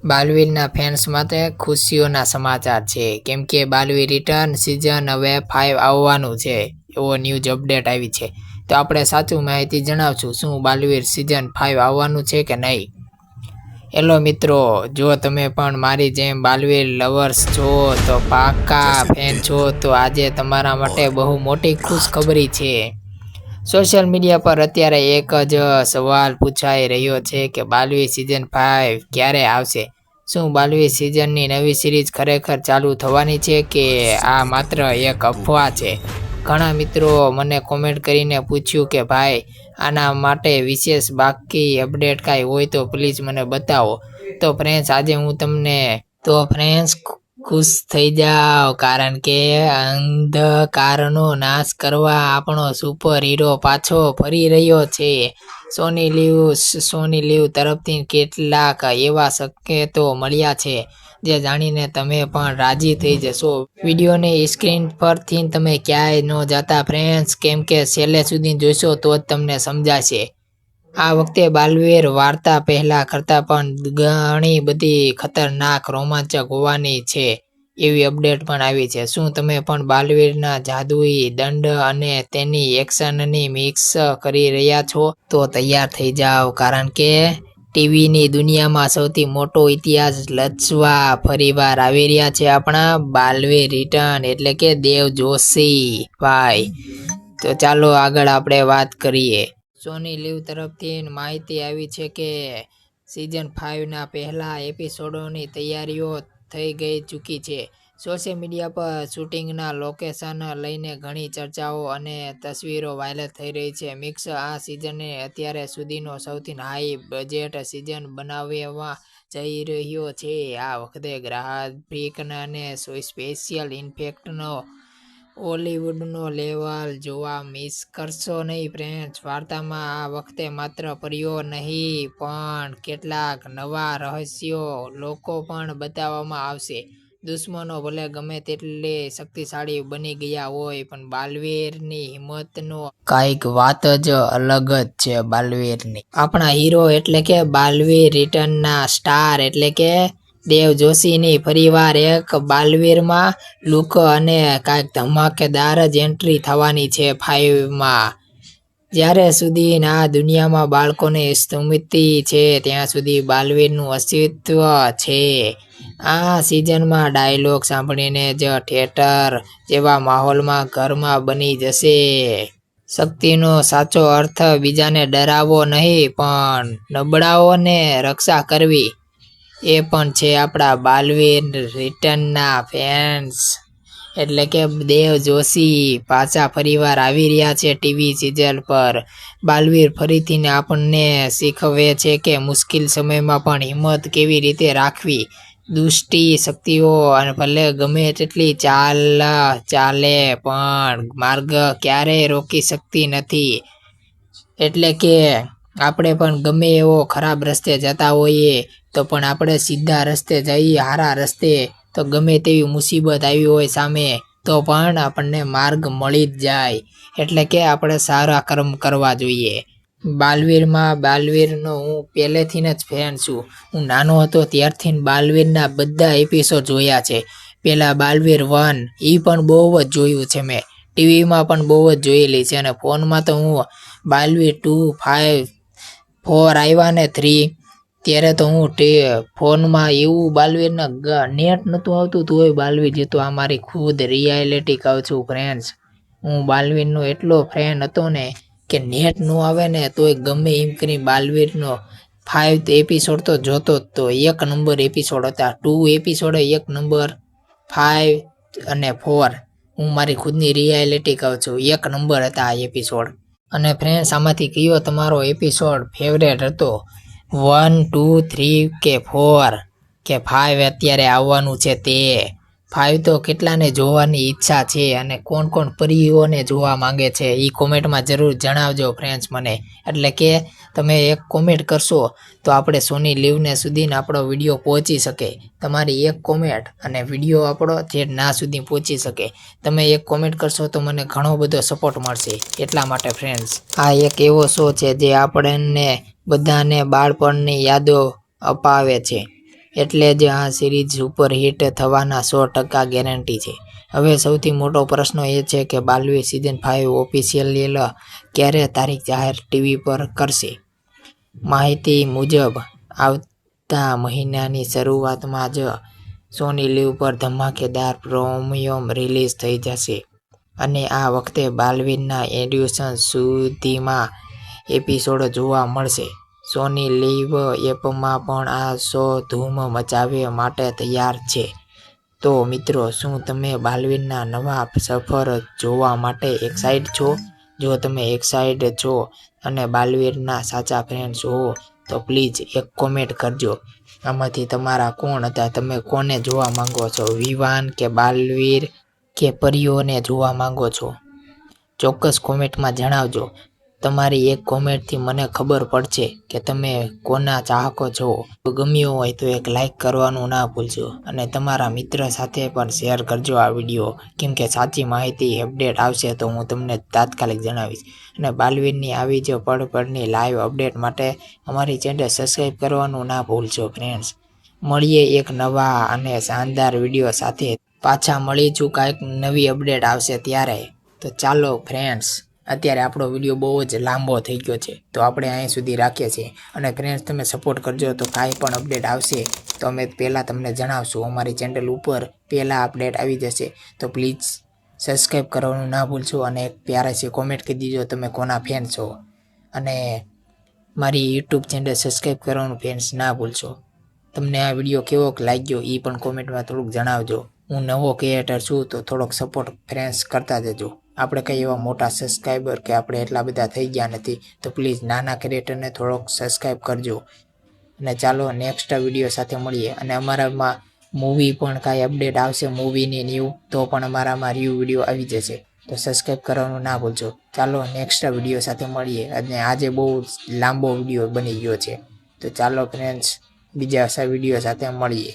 બાલવીરના fans માટે ખુશીઓના સમાચાર છે, કેમ કે બાલવીર રિટર્ન સિઝન હવે 5 આવવાનું છે એવો ન્યૂઝ અપડેટ આવી છે. તો આપણે સાચું માહિતી જણાવશું, શું બાલવીર સિઝન 5 આવવાનું છે કે નહીં. હેલો મિત્રો, જો તમે પણ મારી જેમ બાલવીર લવર્સ છો, તો પાક્કા ફેન છો, તો આજે તમારા માટે બહુ મોટી ખુશખબરી છે. સોશિયલ મીડિયા પર અત્યારે એક જ સવાલ પૂછાઈ રહ્યો છે કે બાલવીર સિઝન 5 ક્યારે આવશે. શું બાલવીર સિઝનની નવી સિરીઝ ખરેખર ચાલુ થવાની છે કે આ માત્ર એક અફવા છે. ઘણા મિત્રો મને કોમેન્ટ કરીને પૂછ્યું કે ભાઈ, આના માટે વિશેષ બાકી અપડેટ કાંઈ હોય તો પ્લીઝ મને બતાવો. તો ફ્રેન્ડ્સ, આજે હું તમને ખુશ થઈ જાઓ, કારણ કે અંધકારનો નાશ કરવા આપણો સુપર હીરો પાછો ફરી રહ્યો છે. સોની લીવ તરફથી કેટલાક એવા સંકેતો મળ્યા છે જે જાણીને તમે પણ રાજી થઈ જશો. વિડીયોની સ્ક્રીન પરથી તમે ક્યાંય ન જતા ફ્રેન્ડ્સ, કેમ કે છેલ્લે સુધી જોશો તો જ તમને સમજાશે. આ વખતે બાલવીર વાર્તા પહેલા કરતાં પણ ઘણી બધી ખતરનાક, રોમાંચક હોવાની છે એવી અપડેટ પણ આવી છે. શું તમે પણ બાલવીરના જાદુઈ દંડ અને તેની એક્શનની મિક્સ કરી રહ્યા છો? તો તૈયાર થઈ જાઓ, કારણ કે ટીવીની દુનિયામાં સૌથી મોટો ઇતિહાસ રચવા ફરીવાર આવી રહ્યા છે આપણા બાલવીર રિટર્ન, એટલે કે દેવ જોશી ભાઈ. તો ચાલો આગળ આપણે વાત કરીએ. સોની લીવ તરફથી માહિતી આવી છે કે સિઝન 5ના પહેલા એપિસોડોની તૈયારીઓ થઈ ચૂકી છે. સોશિયલ મીડિયા પર શૂટિંગના લોકેશન લઈને ઘણી ચર્ચાઓ અને તસવીરો વાયરલ થઈ રહી છે. મિક્સ આ સિઝનને અત્યાર સુધીનો સૌથી હાઈ બજેટ સિઝન બનાવવા જઈ રહ્યો છે. આ વખતે ગ્રાફિક અને સ્પેશિયલ ઇફેક્ટનો હોલિવૂડનો લેવલ જોવા મિસ કરશો નહીં ફ્રેન્ડ્સ. વાર્તામાં આ વખતે માત્ર પરીઓ નહીં, પણ કેટલાક નવા રહસ્યો લોકો પણ બતાવવામાં આવશે. દુશ્મનો ભલે ગમે તેટલી શક્તિશાળી બની ગયા હોય, પણ બાલવીરની હિંમતનો કાંઈક વાત જ અલગ જ છે. બાલવીરની આપણા હીરો એટલે કે બાલવીર રિટર્નના સ્ટાર એટલે કે દેવ જોશીની ફરીવાર એક બાલવીરમાં લુક અને કાંઈક ધમાકેદાર જ એન્ટ્રી થવાની છે 5માં. જ્યાં સુધી આ દુનિયામાં બાળકોની સ્મૃતિ છે, ત્યાં સુધી બાલવીરનું અસ્તિત્વ છે. આ સિઝનમાં ડાયલોગ સાંભળીને જ થિયેટર જેવા માહોલમાં ગરમા બની જશે. શક્તિનો સાચો અર્થ બીજાને ડરાવવો નહીં, પણ નબળાઓને રક્ષા કરવી, એ પણ છે. આપણા બાલવીર રિટર્નના ફેન્સ એટલે કે દેવ જોશી પાછા ફરીવાર આવી રહ્યા છે ટીવી સિરિયલ પર. બાલવીર ફરીથી આપણને શીખવે છે કે મુશ્કેલ સમયમાં પણ હિંમત કેવી રીતે રાખવી. દુષ્ટ શક્તિઓ ભલે ગમે તેટલી ચાલે, પણ માર્ગ ક્યારેય રોકી શકતી નથી. એટલે કે આપણે પણ ગમે એવો ખરાબ રસ્તે જતા હોઈએ, તો પણ આપણે સીધા રસ્તે જઈએ, સારા રસ્તે, તો ગમે તેવી મુસીબત આવી હોય સામે, તો પણ આપણને માર્ગ મળી જ જાય. એટલે કે આપણે સારા કર્મ કરવા જોઈએ. બાલવીરનો હું પહેલેથી જ ફેન છું. હું નાનો હતો ત્યારથી બાલવીરના બધા એપિસોડ જોયા છે. પહેલા બાલવીર 1 એ પણ બહુ જ જોયું છે મેં. ટીવીમાં પણ બહુ જ જોયેલી છે. અને ફોનમાં તો હું બાલવીર 2, 5, 4 આવ્યા ને 3, ત્યારે તો હું ફોનમાં એવું બાલવીરના નેટ નહોતું આવતું, તોય બાલવીર જતો. આ મારી ખુદ રિયાલિટી કહું છું ફ્રેન્ડ્સ. હું બાલવીરનો એટલો ફેન હતો ને કે નેટ ન આવે ને તોય ગમે એમ કરી બાલવીરનો 5 એપિસોડ તો જોતો જ. તો 1 નંબર એપિસોડ હતા. 2 એપિસોડ 1 નંબર, 5 અને 4, હું મારી ખુદની રિયાલિટી કહું છું, 1 નંબર હતા આ એપિસોડ. અને ફ્રેન્ડ્સ, આમાંથી કયો તમારો એપિસોડ ફેવરેટ હતો? 1, 2, 3 કે 4 કે 5 અત્યારે આવવાનું છે તે? 5 તો કેટલાને જોવાની ઈચ્છા છે, અને કોણ પરીઓને જોવા માંગે છે એ કોમેન્ટમાં જરૂર જણાવજો ફ્રેન્ડ્સ મને. એટલે કે તમે એક કોમેન્ટ કરશો તો આપણે સોની લીવને સુધીને આપણો વિડીયો પહોંચી શકે. તમારી એક કોમેન્ટ અને વિડીયો આપણો ઠેઠ ના સુધી પહોંચી શકે. તમે એક કોમેન્ટ કરશો તો મને ઘણો બધો સપોર્ટ મળશે. એટલા માટે ફ્રેન્ડ્સ, આ એક એવો શો છે જે આપણને બધાને બાળપણની યાદો અપાવે છે. એટલે જ આ સિરીઝ સુપરહિટ થવાના 100% ગેરંટી છે. હવે સૌથી મોટો પ્રશ્ન એ છે કે બાલવીર સિઝન 5 ઓફિશિયલ ક્યારે તારીખ જાહેર ટીવી પર કરશે. માહિતી મુજબ આવતા મહિનાની શરૂઆતમાં જ સોની લીવ પર ધમાકેદાર પ્રોમો રિલીઝ થઈ જશે અને આ વખતે બાલવીરના એન્ડ્યુશન સુધીમાં એપિસોડ જોવા મળશે. સોની લીવ એપમાં પણ આ શો ધૂમ મચાવવા માટે તૈયાર છે. તો મિત્રો, શું તમે બાલવીરના નવા સફર જોવા માટે એક્સાઇટેડ છો? જો તમે એક્સાઇટેડ છો અને બાલવીરના સાચા ફેન્સ હો તો પ્લીઝ એક કોમેન્ટ કરજો. આમાંથી તમારા કોણ હતા? તમે કોને જોવા માંગો છો? વિવાન કે બાલવીર કે પરીઓને જોવા માંગો છો? ચોક્કસ કોમેન્ટમાં જણાવજો. તમારી એક કોમેન્ટથી મને ખબર પડશે કે તમે કોના ચાહકો છો. ગમ્યો હોય તો એક લાઈક કરવાનું ના ભૂલશો અને તમારા મિત્ર સાથે પણ શેર કરજો આ વિડીયો, કેમ કે સાચી માહિતી અપડેટ આવશે તો હું તમને તાત્કાલિક જણાવીશ. અને બાલવીરની આવી જ પળની લાઈવ અપડેટ માટે અમારી ચેનલ સબસ્ક્રાઈબ કરવાનું ના ભૂલશો ફ્રેન્ડ્સ. મળીએ એક નવા અને શાનદાર વિડીયો સાથે. પાછા મળીશું કાંઈક નવી અપડેટ આવશે ત્યારે. તો ચાલો ફ્રેન્ડ્સ, અત્યારે આપણો વિડીયો બહુ જ લાંબો થઈ ગયો છે તો આપણે અહીં સુધી રાખીએ છીએ. અને ફ્રેન્ડ્સ, તમે સપોર્ટ કરજો તો કાંઈ પણ અપડેટ આવશે તો અમે પહેલાં તમને જણાવશું. અમારી ચેનલ ઉપર પહેલાં અપડેટ આવી જશે તો પ્લીઝ સબસ્ક્રાઈબ કરવાનું ના ભૂલશો અને એક પ્યારા છે કોમેન્ટ કરી દીજો તમે કોના ફેન છો. અને મારી યુટ્યુબ ચેનલ સબસ્ક્રાઈબ કરવાનું ફ્રેન્ડ્સ ના ભૂલશો. તમને આ વિડીયો કેવો લાગ્યો એ પણ કોમેન્ટમાં થોડુંક જણાવજો. હું નવો ક્રિએટર છું તો થોડોક સપોર્ટ ફ્રેન્ડ્સ કરતા જજો. આપણે કંઈ એવા મોટા સબસ્ક્રાઈબર કે આપણે એટલા બધા થઈ ગયા નથી તો પ્લીઝ નાના ક્રિએટરને થોડોક સબસ્ક્રાઈબ કરજો. અને ચાલો નેક્સ્ટ વિડીયો સાથે મળીએ. અને અમારામાં મૂવી પણ કાંઈ અપડેટ આવશે મૂવીની ન્યૂ તો પણ અમારામાં રિવ્યૂ વિડીયો આવી જશે તો સબસ્ક્રાઈબ કરવાનું ના ભૂલશો. ચાલો નેક્સ્ટ વિડીયો સાથે મળીએ. અને આજે બહુ લાંબો વિડીયો બની ગયો છે તો ચાલો ફ્રેન્ડ્સ, બીજા વિડીયો સાથે મળીએ.